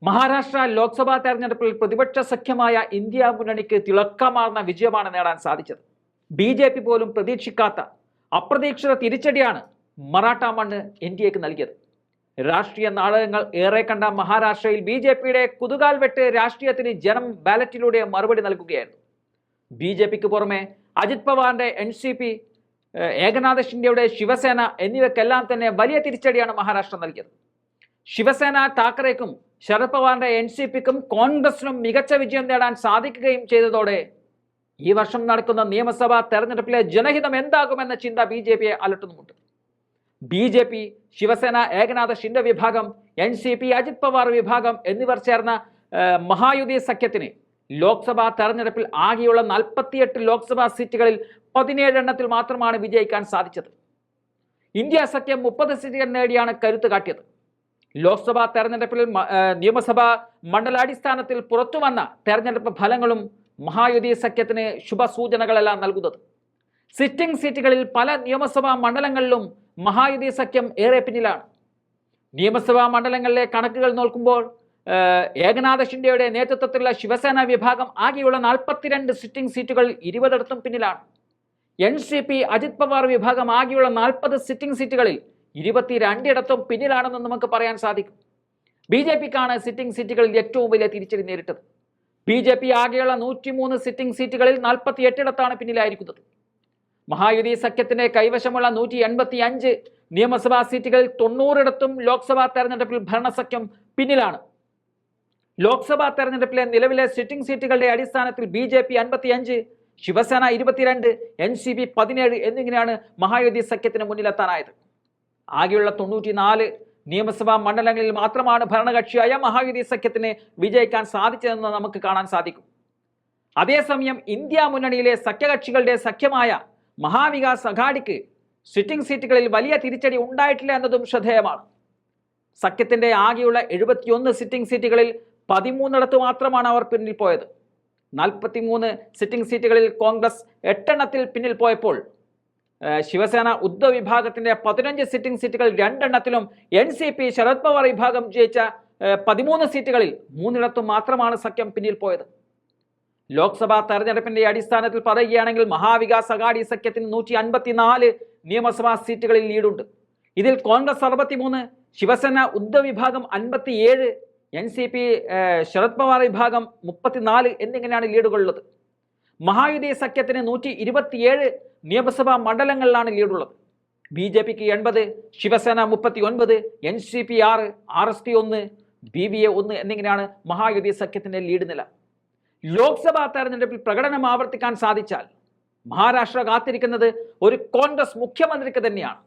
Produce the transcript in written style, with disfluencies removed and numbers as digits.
മഹാരാഷ്ട്ര ലോക്സഭാ തെരഞ്ഞെടുപ്പിൽ പ്രതിപക്ഷ സഖ്യമായ ഇന്ത്യ മുന്നണിക്ക് തിളക്കമാർന്ന വിജയമാണ് നേടാൻ സാധിച്ചത്. BJP പോലും പ്രതീക്ഷിക്കാത്ത അപ്രതീക്ഷിത തിരിച്ചടിയാണ് മറാഠ മണ്ണ് NDAക്ക് നൽകിയത്. രാഷ്ട്രീയ നാടകങ്ങൾ ഏറെ കണ്ട മഹാരാഷ്ട്രയിൽ BJPയുടെ കുതുകാൽ വെട്ട് രാഷ്ട്രീയത്തിന് ജനം ബാലറ്റിലൂടെ മറുപടി നൽകുകയായിരുന്നു. BJPക്ക് പുറമെ അജിത് പവാറിന്റെ NCP, ഏകനാഥ് ഷിൻഡെയുടെ ശിവസേന എന്നിവയ്ക്കെല്ലാം തന്നെ വലിയ തിരിച്ചടിയാണ് മഹാരാഷ്ട്ര നൽകിയത്. ശിവസേന താക്കറേക്കും ശരത് പവാറിന്റെ NCPക്കും കോൺഗ്രസിനും മികച്ച വിജയം നേടാൻ സാധിക്കുകയും ചെയ്തതോടെ ഈ വർഷം നടക്കുന്ന നിയമസഭാ തെരഞ്ഞെടുപ്പിലെ ജനഹിതം എന്താകുമെന്ന ചിന്ത BJPയെ അലട്ടുന്നുമുണ്ട്. BJP, ശിവസേന, ഏകനാഥ് ഷിൻഡെ വിഭാഗം, NCP, അജിത് പവാർ വിഭാഗം എന്നിവർ ചേർന്ന മഹായുതി സഖ്യത്തിന് ലോക്സഭാ തെരഞ്ഞെടുപ്പിൽ ആകെയുള്ള 48 ലോക്സഭാ സീറ്റുകളിൽ 17 എണ്ണത്തിൽ മാത്രമാണ് വിജയിക്കാൻ സാധിച്ചത്. ഇന്ത്യ സഖ്യം 30 സീറ്റുകൾ നേടിയാണ് കരുത്ത് കാട്ടിയത്. ലോക്സഭാ തെരഞ്ഞെടുപ്പിൽ നിയമസഭാ മണ്ഡലാടിസ്ഥാനത്തിൽ പുറത്തുവന്ന തെരഞ്ഞെടുപ്പ് ഫലങ്ങളും മഹായുതി സഖ്യത്തിന് ശുഭസൂചനകളെല്ലാം നൽകുന്നത്. സിറ്റിംഗ് സീറ്റുകളിൽ പല നിയമസഭാ മണ്ഡലങ്ങളിലും മഹായുതി സഖ്യം ഏറെ പിന്നിലാണ്. നിയമസഭാ മണ്ഡലങ്ങളിലെ കണക്കുകൾ നോക്കുമ്പോൾ ഏകനാഥ് ഷിൻഡെയുടെ നേതൃത്വത്തിലുള്ള ശിവസേന വിഭാഗം ആകെയുള്ള 42 സിറ്റിംഗ് സീറ്റുകളിൽ 20 പിന്നിലാണ്. NCP, അജിത് പവാർ വിഭാഗം ആകെയുള്ള 40 സിറ്റിംഗ് സീറ്റുകളിൽ 22 പിന്നിലാണെന്ന് നമുക്ക് പറയാൻ സാധിക്കും. BJPക്കാണ് സിറ്റിംഗ് സീറ്റുകളിൽ ഏറ്റവും വലിയ തിരിച്ചടി നേരിട്ടത്. BJP ആകെയുള്ള 103 സിറ്റിംഗ് സീറ്റുകളിൽ 48 പിന്നിലായിരിക്കുന്നത്. മഹായുതി സഖ്യത്തിന്റെ കൈവശമുള്ള 185 നിയമസഭാ സീറ്റുകളിൽ 90 ലോക്സഭാ തെരഞ്ഞെടുപ്പിൽ ഭരണസഖ്യം പിന്നിലാണ്. ലോക്സഭാ തെരഞ്ഞെടുപ്പിലെ നിലവിലെ സിറ്റിംഗ് സീറ്റുകളുടെ അടിസ്ഥാനത്തിൽ BJP 55, ശിവസേന 22, NCP 17 എന്നിങ്ങനെയാണ് മഹായുതി സഖ്യത്തിന് മുന്നിലെത്താനായത്. ആകെയുള്ള 94 നിയമസഭാ മണ്ഡലങ്ങളിൽ മാത്രമാണ് ഭരണകക്ഷിയായ മഹായുതി സഖ്യത്തിന് വിജയിക്കാൻ സാധിച്ചതെന്ന് നമുക്ക് കാണാൻ സാധിക്കും. അതേസമയം ഇന്ത്യ മുന്നണിയിലെ സഖ്യകക്ഷികളുടെ സഖ്യമായ മഹാവികാസ് അഘാഡിക്ക് സിറ്റിംഗ് സീറ്റുകളിൽ വലിയ തിരിച്ചടി ഉണ്ടായിട്ടില്ല എന്നതും ശ്രദ്ധേയമാണ്. സഖ്യത്തിന്റെ ആകെയുള്ള 71 സിറ്റിംഗ് സീറ്റുകളിൽ 13 മാത്രമാണ് അവർ പിന്നിൽ പോയത്. 43 സിറ്റിംഗ് സീറ്റുകളിൽ കോൺഗ്രസ് 8 പിന്നിൽ പോയപ്പോൾ ശിവസേന ഉദ്ധവ് വിഭാഗത്തിന്റെ 15 സിറ്റിംഗ് സീറ്റുകൾ 2 NCP, ശരത് പവാർ വിഭാഗം ജയിച്ച 13 സീറ്റുകളിൽ 3 മാത്രമാണ് സഖ്യം പിന്നിൽ പോയത്. ലോക്സഭാ തെരഞ്ഞെടുപ്പിന്റെ അടിസ്ഥാനത്തിൽ പറയുകയാണെങ്കിൽ മഹാവികാസ് അഘാഡി സഖ്യത്തിന് 154 നിയമസഭാ സീറ്റുകളിൽ ലീഡുണ്ട്. ഇതിൽ കോൺഗ്രസ് 63, ശിവസേന ഉദ്ധവ് വിഭാഗം 57, NCP, ശരത് പവാർ വിഭാഗം 34 എന്നിങ്ങനെയാണ് ലീഡുകളുള്ളത്. മഹായുതി സഖ്യത്തിന് 127 നിയമസഭാ മണ്ഡലങ്ങളിലാണ് ലീഡുള്ളത്. BJPക്ക് 80, ശിവസേന 39, NCP 6, RSP 1, BVA 1 എന്നിങ്ങനെയാണ് മഹായുതി സഖ്യത്തിന്റെ ലീഡ് നില. ലോക്സഭാ തെരഞ്ഞെടുപ്പിൽ പ്രകടനം ആവർത്തിക്കാൻ സാധിച്ചാൽ മഹാരാഷ്ട്ര കാത്തിരിക്കുന്നത് ഒരു കോൺഗ്രസ് മുഖ്യമന്ത്രിക്ക് തന്നെയാണ്.